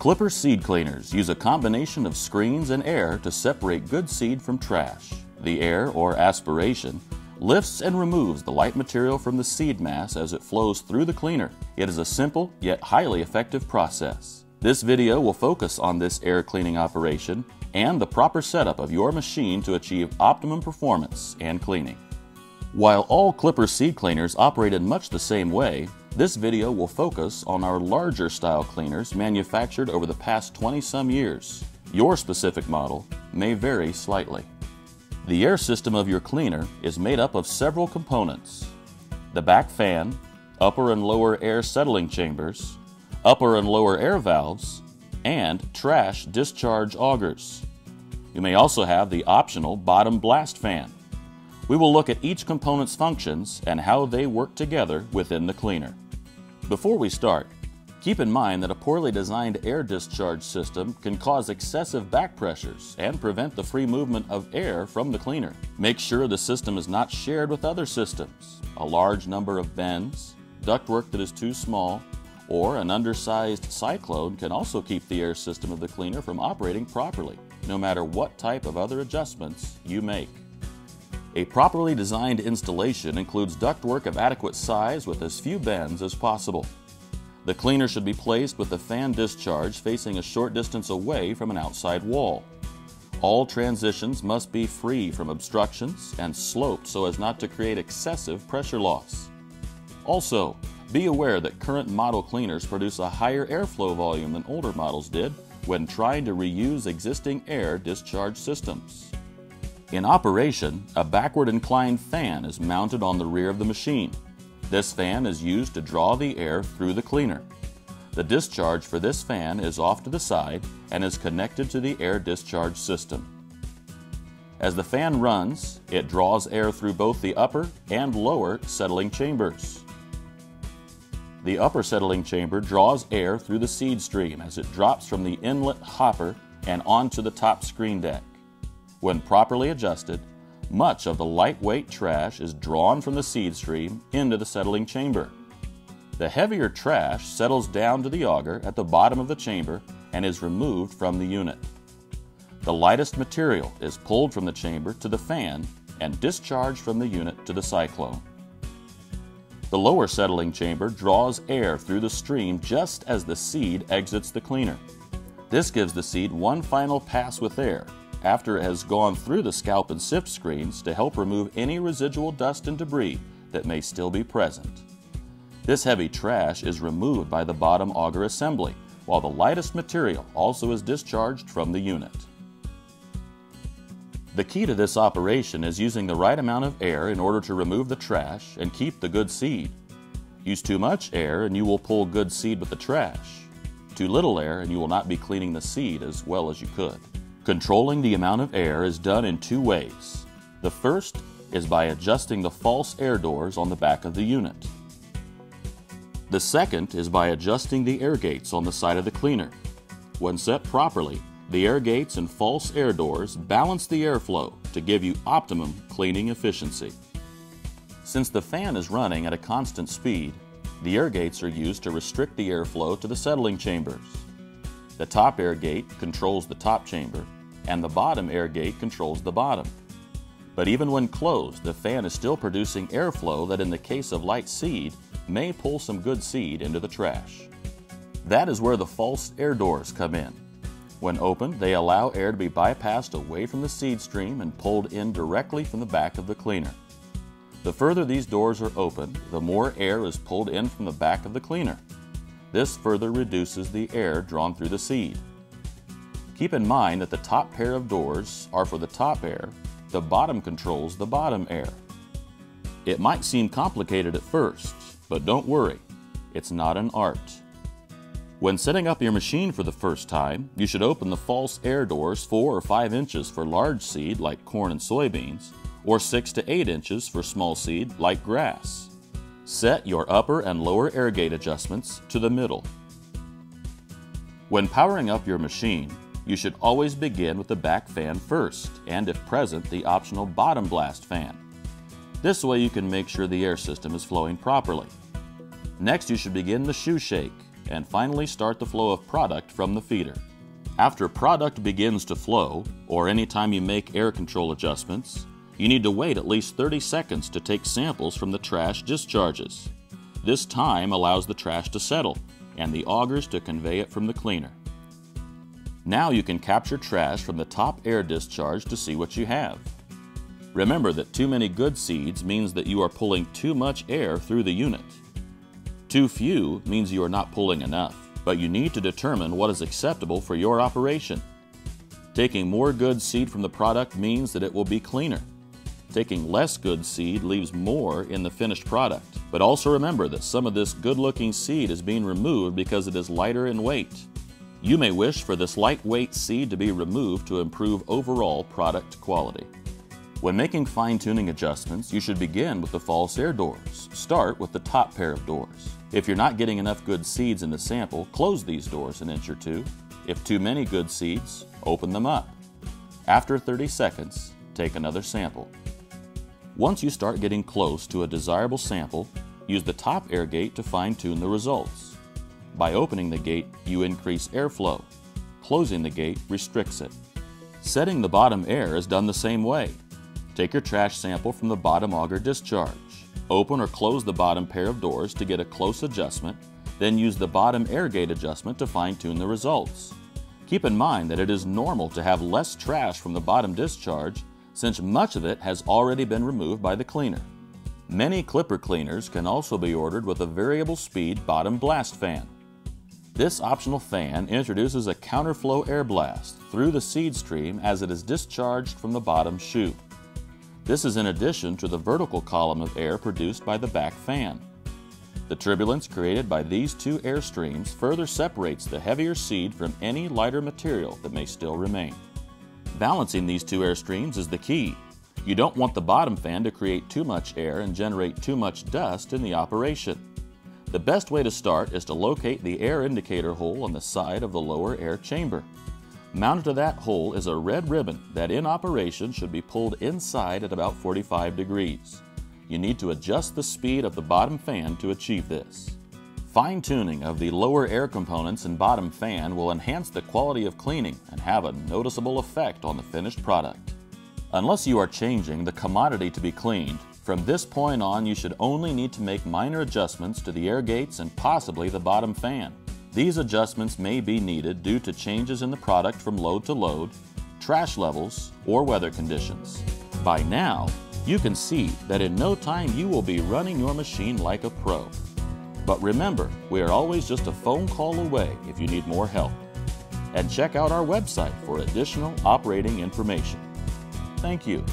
Clipper seed cleaners use a combination of screens and air to separate good seed from trash. The air, or aspiration, lifts and removes the light material from the seed mass as it flows through the cleaner. It is a simple yet highly effective process. This video will focus on this air cleaning operation and the proper setup of your machine to achieve optimum performance and cleaning. While all Clipper seed cleaners operate in much the same way, this video will focus on our larger style cleaners manufactured over the past 20-some years. Your specific model may vary slightly. The air system of your cleaner is made up of several components: the back fan, upper and lower air settling chambers, upper and lower air valves, and trash discharge augers. You may also have the optional bottom blast fan. We will look at each component's functions and how they work together within the cleaner. Before we start, keep in mind that a poorly designed air discharge system can cause excessive back pressures and prevent the free movement of air from the cleaner. Make sure the system is not shared with other systems. A large number of bends, ductwork that is too small, or an undersized cyclone can also keep the air system of the cleaner from operating properly, no matter what type of other adjustments you make. A properly designed installation includes ductwork of adequate size with as few bends as possible. The cleaner should be placed with the fan discharge facing a short distance away from an outside wall. All transitions must be free from obstructions and sloped so as not to create excessive pressure loss. Also, be aware that current model cleaners produce a higher airflow volume than older models did when trying to reuse existing air discharge systems. In operation, a backward inclined fan is mounted on the rear of the machine. This fan is used to draw the air through the cleaner. The discharge for this fan is off to the side and is connected to the air discharge system. As the fan runs, it draws air through both the upper and lower settling chambers. The upper settling chamber draws air through the seed stream as it drops from the inlet hopper and onto the top screen deck. When properly adjusted, much of the lightweight trash is drawn from the seed stream into the settling chamber. The heavier trash settles down to the auger at the bottom of the chamber and is removed from the unit. The lightest material is pulled from the chamber to the fan and discharged from the unit to the cyclone. The lower settling chamber draws air through the stream just as the seed exits the cleaner. This gives the seed one final pass with air after it has gone through the scalp and sift screens to help remove any residual dust and debris that may still be present. This heavy trash is removed by the bottom auger assembly, while the lightest material also is discharged from the unit. The key to this operation is using the right amount of air in order to remove the trash and keep the good seed. Use too much air and you will pull good seed with the trash. Too little air and you will not be cleaning the seed as well as you could. Controlling the amount of air is done in two ways. The first is by adjusting the false air doors on the back of the unit. The second is by adjusting the air gates on the side of the cleaner. When set properly, the air gates and false air doors balance the airflow to give you optimum cleaning efficiency. Since the fan is running at a constant speed, the air gates are used to restrict the airflow to the settling chambers. The top air gate controls the top chamber, and the bottom air gate controls the bottom. But even when closed, the fan is still producing airflow that, in the case of light seed, may pull some good seed into the trash. That is where the false air doors come in. When opened, they allow air to be bypassed away from the seed stream and pulled in directly from the back of the cleaner. The further these doors are opened, the more air is pulled in from the back of the cleaner. This further reduces the air drawn through the seed. Keep in mind that the top pair of doors are for the top air, the bottom controls the bottom air. It might seem complicated at first, but don't worry, it's not an art. When setting up your machine for the first time, you should open the false air doors 4 or 5 inches for large seed like corn and soybeans, or 6 to 8 inches for small seed like grass. Set your upper and lower air gate adjustments to the middle. When powering up your machine, you should always begin with the back fan first, and if present, the optional bottom blast fan. This way you can make sure the air system is flowing properly. Next, you should begin the shoe shake, and finally start the flow of product from the feeder. After product begins to flow, or anytime you make air control adjustments, you need to wait at least 30 seconds to take samples from the trash discharges. This time allows the trash to settle and the augers to convey it from the cleaner. Now you can capture trash from the top air discharge to see what you have. Remember that too many good seeds means that you are pulling too much air through the unit. Too few means you are not pulling enough, but you need to determine what is acceptable for your operation. Taking more good seed from the product means that it will be cleaner. Taking less good seed leaves more in the finished product, but also remember that some of this good-looking seed is being removed because it is lighter in weight. You may wish for this lightweight seed to be removed to improve overall product quality. When making fine-tuning adjustments, you should begin with the false air doors. Start with the top pair of doors. If you're not getting enough good seeds in the sample, close these doors an inch or two. If too many good seeds, open them up. After 30 seconds, take another sample. Once you start getting close to a desirable sample, use the top air gate to fine-tune the results. By opening the gate, you increase airflow. Closing the gate restricts it. Setting the bottom air is done the same way. Take your trash sample from the bottom auger discharge. Open or close the bottom pair of doors to get a close adjustment, then use the bottom air gate adjustment to fine-tune the results. Keep in mind that it is normal to have less trash from the bottom discharge since much of it has already been removed by the cleaner. Many clipper cleaners can also be ordered with a variable speed bottom blast fan. This optional fan introduces a counterflow air blast through the seed stream as it is discharged from the bottom chute. This is in addition to the vertical column of air produced by the back fan. The turbulence created by these two air streams further separates the heavier seed from any lighter material that may still remain. Balancing these two air streams is the key. You don't want the bottom fan to create too much air and generate too much dust in the operation. The best way to start is to locate the air indicator hole on the side of the lower air chamber. Mounted to that hole is a red ribbon that in operation should be pulled inside at about 45 degrees. You need to adjust the speed of the bottom fan to achieve this. Fine-tuning of the lower air components and bottom fan will enhance the quality of cleaning and have a noticeable effect on the finished product. Unless you are changing the commodity to be cleaned, from this point on you should only need to make minor adjustments to the air gates and possibly the bottom fan. These adjustments may be needed due to changes in the product from load to load, trash levels, or weather conditions. By now, you can see that in no time you will be running your machine like a pro. But remember, we are always just a phone call away if you need more help. And check out our website for additional operating information. Thank you.